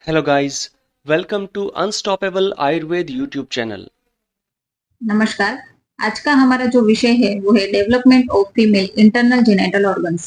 Hello guys, welcome to Unstoppable Ayurved YouTube channel. नमस्कार। आज का हमारा जो विषय है वो है development of female internal genital organs.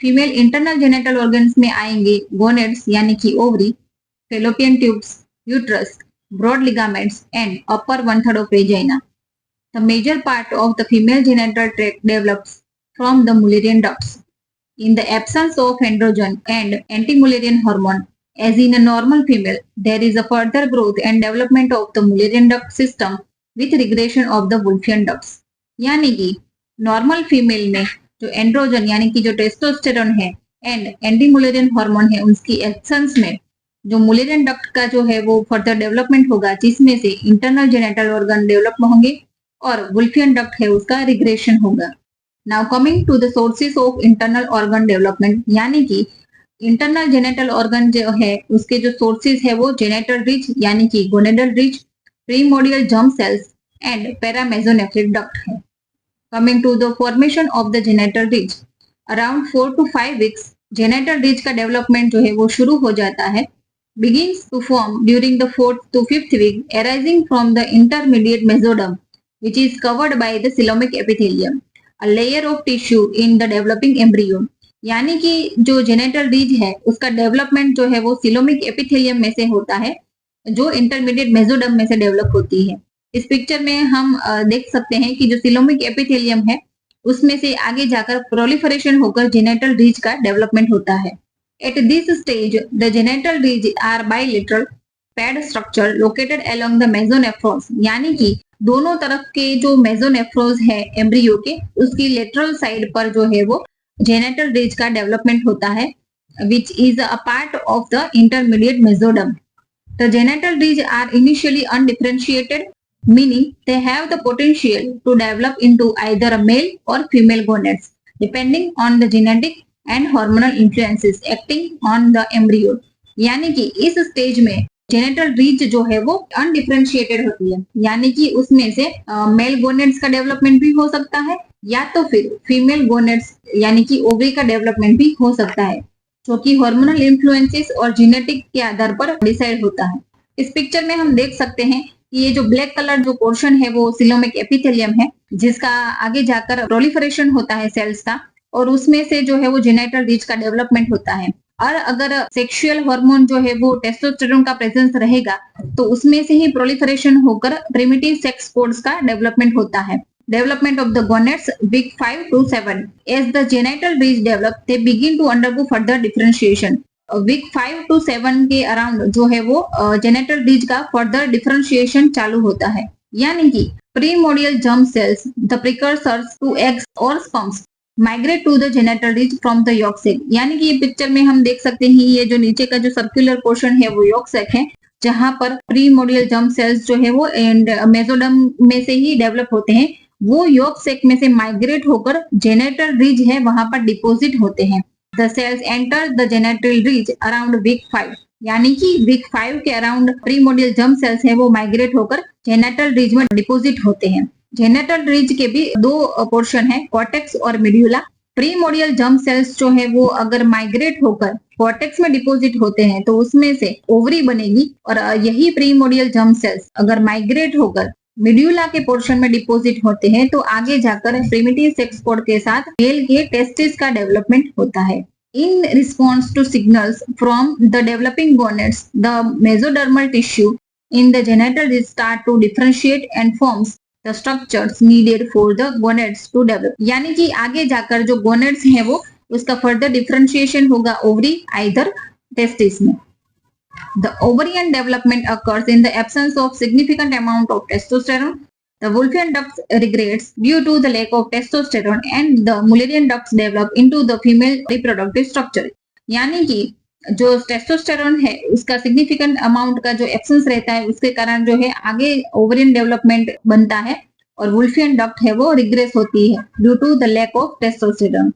Female internal genital organs में आएंगे गोनेड्स यानी कि ovary, fallopian tubes, uterus, broad ligaments and upper one third of vagina. The major part of the female genital tract develops from the Mullerian ducts. In the absence of androgen and anti-Mullerian hormone, as in a normal female, there is a further growth and development of the Mullerian duct system with regression of the Wolffian ducts. यानी कि normal female में जो androgen यानी कि जो testosterone है and anti Mullerian hormone है, उसकी एब्सेंस में जो मुलेरियन डक्ट का जो है वो फर्दर डेवलपमेंट होगा, जिसमें से इंटरनल जेनेटल ऑर्गन डेवलप होंगे और वुल्फियन डक्ट है उसका रिग्रेशन होगा। Now coming to the sources of internal organ development, यानी कि इंटरनल जेनेटल ऑर्गन जो है उसके जो सोर्सेस है वो जेनेटल रिज यानी कि gonadal ridge, primordial germ cells and paramesonephric duct है। Coming to the formation of the genital ridge, around 4 to 5 weeks genital ridge का डेवलपमेंट जो है वो शुरू हो जाता है। begins to form during the 4th to 5th week, arising from the intermediate mesoderm, which is covered by the coelomic epithelium, a layer of tissue in the developing embryo। यानी कि जो जेनेटल रीज है उसका डेवलपमेंट जो है वो coelomic epithelium में से होता है, जो इंटरमीडिएट मेसोडर्म में से डेवलप होती है। इस पिक्चर में हम देख सकते हैं कि जो सिलोमिक एपिथेलियम है उसमें से आगे जाकर प्रोलिफरेशन होकर जेनेटल रीज का डेवलपमेंट होता है। At this stage, the genital ridge are bilateral pad structure located along the mesonephros, यानी कि दोनों तरफ के जो मेसोनेफ्रोज है एम्ब्रियो के, उसकी लेटरल साइड पर जो है वो जेनेटल रिज का डेवलपमेंट होता है, which is a part of the intermediate mesoderm. The genital ridge are initially undifferentiated, meaning they have the potential to develop into either a male or female gonads, depending on the genetic and hormonal influences acting on the embryo. यानी कि इस stage में genital reach जो है वो undifferentiated होती है, यानी कि उसमें से मेल गोनेड्स का डेवलपमेंट भी हो सकता है या तो फिर फीमेल गोनेड्स यानी कि ओवरी का डेवलपमेंट भी हो सकता है, जो कि हार्मोनल इन्फ्लुएंसेस और जेनेटिक के आधार पर डिसाइड होता है। इस पिक्चर में हम देख सकते हैं कि ये जो ब्लैक कलर जो पोर्शन है वो सिलोमिक एपिथेलियम है, जिसका आगे जाकर प्रोलिफरेशन होता है सेल्स का, और उसमें से जो है वो जेनेटल रीच का डेवलपमेंट होता है। और अगर सेक्सुअल हार्मोन जो है वो टेस्टोस्टेरोन का प्रेजेंस रहेगा तो उसमें से ही प्रोलिफरेशन होकर प्रिमिटिव सेक्स कोड्स का डेवलपमेंट होता है। Development of the gonads week 5 to 7, as the genital ridge develop they begin to undergo further differentiation. Week 5 to 7 के अराउंड जो है वो जेनेटल रीच का फर्दर डिफरेंशिएशन चालू होता है, यानी कि primordial germ cells, the precursors to eggs और sperms, migrate to the genital ridge from the yolk सेक। यानी कि ये पिक्चर में हम देख सकते हैं ये जो नीचे का जो सर्कुलर पोर्शन है वो यॉक सेक है, जहां पर प्रीमोडियल जर्म सेल्स जो है वो एंड मेसोडर्म में से ही डेवलप होते हैं, वो यॉक सेक में से माइग्रेट होकर जेनेटल रीच है वहां पर डिपोजिट होते हैं। The cells enter the genital ridge around week 5, यानी कि वीक 5 के अराउंड प्रीमोडियल जर्म सेल्स है वो माइग्रेट होकर जेनेटल रीच में डिपोजिट होते हैं। जेनेटल रीच के भी दो पोर्शन है, कॉर्टेक्स और मिड्यूला। प्रीमोडियल जर्म सेल्स जो है वो अगर माइग्रेट होकर कॉर्टेक्स में डिपोजिट होते हैं तो उसमें से ओवरी बनेगी, और यही प्रीमोडियल जर्म सेल्स अगर माइग्रेट होकर मिड्यूला के पोर्शन में डिपोजिट होते हैं तो आगे जाकर प्रिमिटिव सेक्स कोड के साथ मेल के टेस्टिस का डेवलपमेंट होता है। In response to signals from the developing gonads, the mesodermal tissue in the genital ridge start to differentiate and forms the structures needed for the gonads to develop। यानी कि आगे जाकर जो gonads है वो उसका further differentiation होगा ovary either testis में। The ovarian development occurs in the absence of significant amount of testosterone. The Wolffian ducts regress due to the lack of testosterone and the Mullerian ducts develop into the female reproductive structure। यानी कि जो testosterone है उसका significant amount का जो absence रहता है उसके कारण जो है आगे ओवरियन डेवलपमेंट बनता है और वुल्फियन डक्ट है वो रिग्रेस होती है due to the lack of testosterone.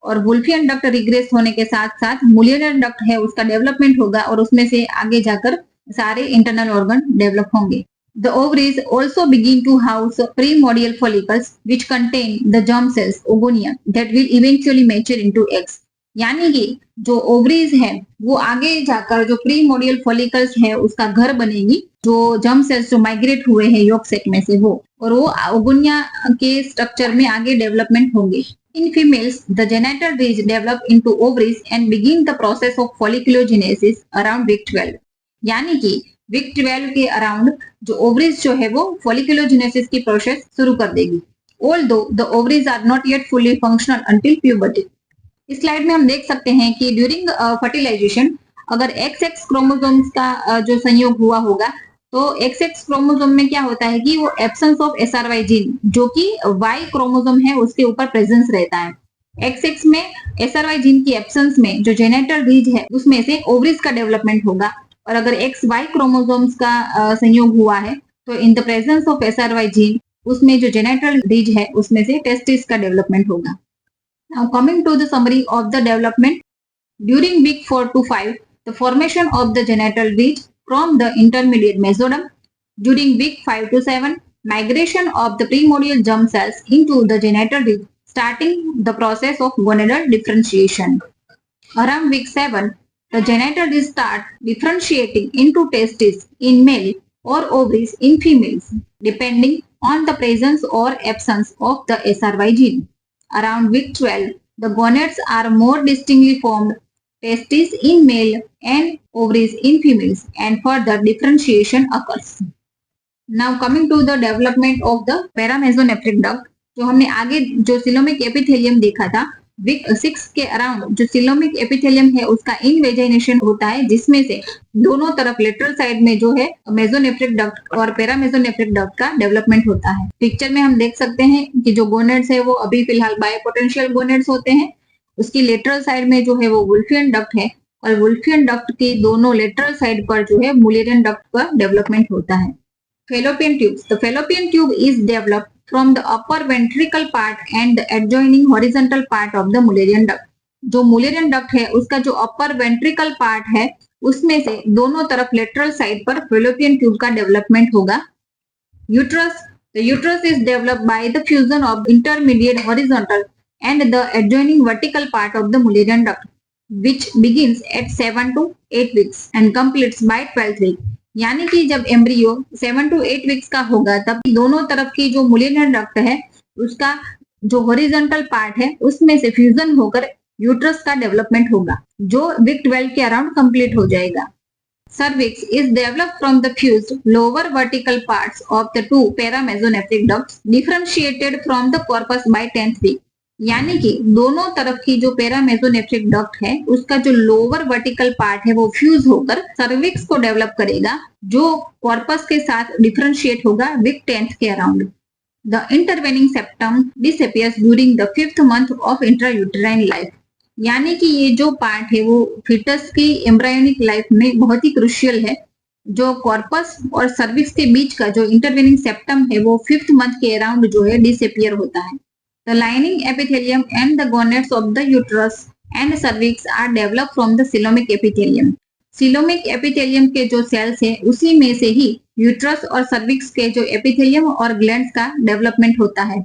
और वुल्फियन डक्ट रिग्रेस होने के साथ साथ मुलियन डक्ट है उसका डेवलपमेंट होगा और उसमें से आगे जाकर सारे इंटरनल ऑर्गन डेवलप होंगे। The ovaries also begin to house primordial follicles which contain the germ cells, oogonia, that will eventually mature into eggs। यानी कि जो ओवरीज है वो आगे जाकर जो प्रीमोडियल फॉलिकल्स है उसका घर बनेगी, जो जर्म सेल्स जो माइग्रेट हुए हैं योग सेक में से वो, और वो ओगुनिया के स्ट्रक्चर में आगे डेवलपमेंट होंगे। In females, the genital ridge develop into ovaries and begin the process of folliculogenesis around week 12। यानी कि वीक 12 के अराउंड जो ओवरीज जो है वो folliculogenesis की प्रोसेस शुरू कर देगी। Although the ovaries are not yet fully functional until puberty। इस स्लाइड में हम देख सकते हैं कि ड्यूरिंग फर्टिलाइजेशन अगर एक्स एक्स क्रोमोसोम्स का जो संयोग हुआ होगा तो एक्स एक्स क्रोमोसोम में क्या होता है कि वो एब्सेंस ऑफ एसआरवाई जीन जो कि वाई क्रोमोसोम है उसके ऊपर प्रेजेंस रहता है। एक्स एक्स में एसआरवाई जीन की एब्सेंस में जो जेनेटल रीज है उसमें से ओवरीज का डेवलपमेंट होगा, और अगर एक्स वाई क्रोमोसोम्स का संयोग हुआ है तो in the presence of SRY gene उसमें जो जेनेटल रीज है उसमें से टेस्टिस का डेवलपमेंट होगा। Now coming to the summary of the development, during week 4 to 5, the formation of the genital ridge from the intermediate mesoderm. During week 5 to 7, migration of the primordial germ cells into the genital ridge, starting the process of gonadal differentiation. Around week 7, the genital ridge start differentiating into testes in male or ovaries in females, depending on the presence or absence of the SRY gene. Around week 12, the gonads are more distinctly formed, testes in male and ovaries in females, and further differentiation occurs. Now coming to the development of the paramesonephric duct, जो हमने आगे जो coelomic epithelium देखा था, week 6 के around जो coelomic epithelium है उसका इनवेजाइनेशन होता है, जिसमें से दोनों तरफ लेटरल साइड में जो है मेसोनेफ्रिक डक्ट और पैरामेसोनेफ्रिक डक्ट का डेवलपमेंट होता है। पिक्चर में हम देख सकते हैं कि जो गोनेड्स है वो अभी फिलहाल बायोपोटेंशियल गोनेड्स होते हैं, उसकी लेटरल साइड में जो है वो वुल्फियन डक्ट है, और वुल्फियन डक्ट की दोनों लेटरल साइड पर जो है मुलेरियन डक्ट का डेवलपमेंट होता है। Fallopian tubes. The fallopian tube is developed from the upper ventricle part and the adjoining horizontal part of the Mullerian duct. जो Mullerian duct है उसका जो upper ventricle part है उसमें से दोनों तरफ lateral side पर fallopian tube का development होगा। Uterus. The uterus is developed by the fusion of intermediate horizontal and the adjoining vertical part of the Mullerian duct, which begins at 7 to 8 weeks and completes by 12th week। यानी कि जब embryo 7 to 8 weeks का होगा तब दोनों तरफ की जो मुलेरियन डक्ट है उसका जो हॉरिजॉन्टल पार्ट है उसमें से फ्यूजन होकर यूट्रस का डेवलपमेंट होगा, जो वीक 12 के अराउंड कंप्लीट हो जाएगा। Cervix is developed from the fused lower vertical parts of the two paramesonephric ducts differentiated from the corpus by 10th week। यानी कि दोनों तरफ की जो पैरामेसोनेफ्रिक डक्ट है उसका जो लोअर वर्टिकल पार्ट है वो फ्यूज होकर सर्विक्स को डेवलप करेगा, जो कॉर्पस के साथ डिफरेंशिएट होगा वीक 10th के around. The intervening septum disappears during the 5th month of intrauterine life. यानी कि ये जो पार्ट है वो फिटस की एम्ब्रायोनिक लाइफ में बहुत ही क्रुशियल है। जो कॉर्पस और सर्विक्स के बीच का जो इंटरवेनिंग सेप्टम है वो 5th मंथ के अराउंड जो है डिसअपियर होता है। The lining epithelium and the gonads of the uterus and cervix are developed from the coelomic epithelium। coelomic epithelium के जो सेल्स है उसी में से ही यूट्रस और सर्विक्स के जो एपिथेलियम और ग्लैंड्स का डेवलपमेंट होता है।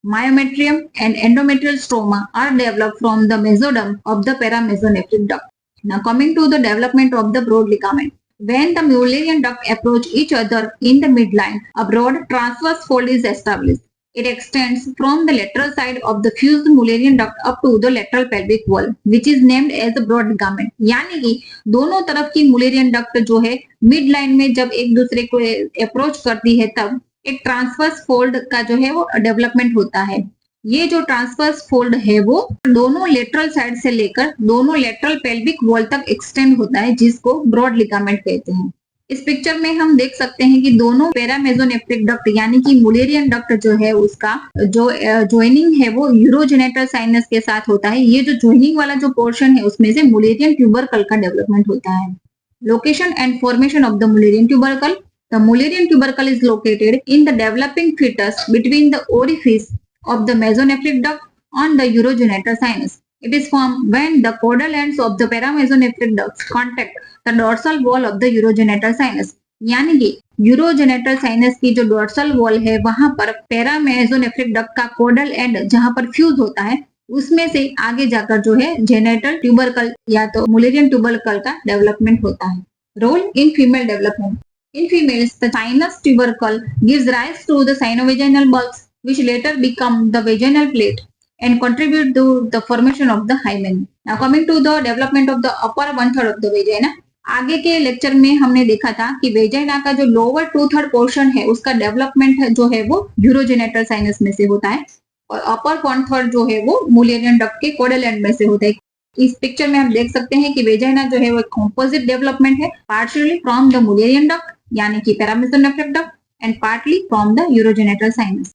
Myometrium and endometrial stroma are developed from the mesoderm of the paramesonephric duct। Now coming to the development of the broad ligament. When the Mullerian duct approach each other in the midline, a broad transverse fold is established। It extends from the lateral side of the fused Mullerian duct up to the lateral pelvic wall, which is named as the broad ligament। यानी कि दोनों तरफ की Mullerian duct जो है mid line में जब एक दूसरे को अप्रोच करती है तब एक ट्रांसवर्स फोल्ड का जो है वो डेवलपमेंट होता है। ये जो ट्रांसवर्स फोल्ड है वो दोनों लेटरल साइड से लेकर दोनों लेटरल पेल्विक वॉल तक एक्सटेंड होता है, जिसको ब्रॉड लिगामेंट कहते हैं। इस पिक्चर में हम देख सकते हैं कि दोनों पैरामेसोनेफ्रिक डक्ट यानी कि मुलेरियन डक्ट जो है उसका जो ज्वाइनिंग है वो यूरोजेनेटल साइनस के साथ होता है। ये जो ज्वाइनिंग वाला जो पोर्शन है उसमें से मुलेरियन ट्यूबरकल का डेवलपमेंट होता है। Location and formation of the Mullerian tubercle. The Mullerian tubercle is located in the developing fetus between the orifice of the mesonephric duct on the urogenital sinus। It is formed when the caudal ends of the paramesonephric ducts contact the dorsal wall of the urogenital sinus। यानी कि यूरोजेनेटल sinus की जो dorsal wall है वहां पर पैरामेसोनेफ्रिक duct का कोडल and जहां पर फ्यूज होता है उसमें से आगे जाकर जो है जेनेटल ट्यूबरकल या तो मुलेरियन ट्यूबरकल का डेवलपमेंट होता है। Role in female development. In females, the sinus tubercle gives rise to the sinovaginal bulbs, which later become the vaginal plate and contribute to the formation of the hymen. Now, coming to the development of the upper one third of the vagina. आगे के lecture में हमने देखा था कि vagina का जो lower 2/3 portion है उसका डेवलपमेंट जो है वो यूरोजेनेटल साइनस में से होता है और अपर 1/3 जो है वो मुलेरियन डक्ट के कोडल एंड में से होता है। इस पिक्चर में हम देख सकते हैं कि वेजाइना जो है वो कॉम्पोजिट डेवलपमेंट है, partially from the mullerian duct यानी कि paramesonephric duct and partly from the urogenital sinus.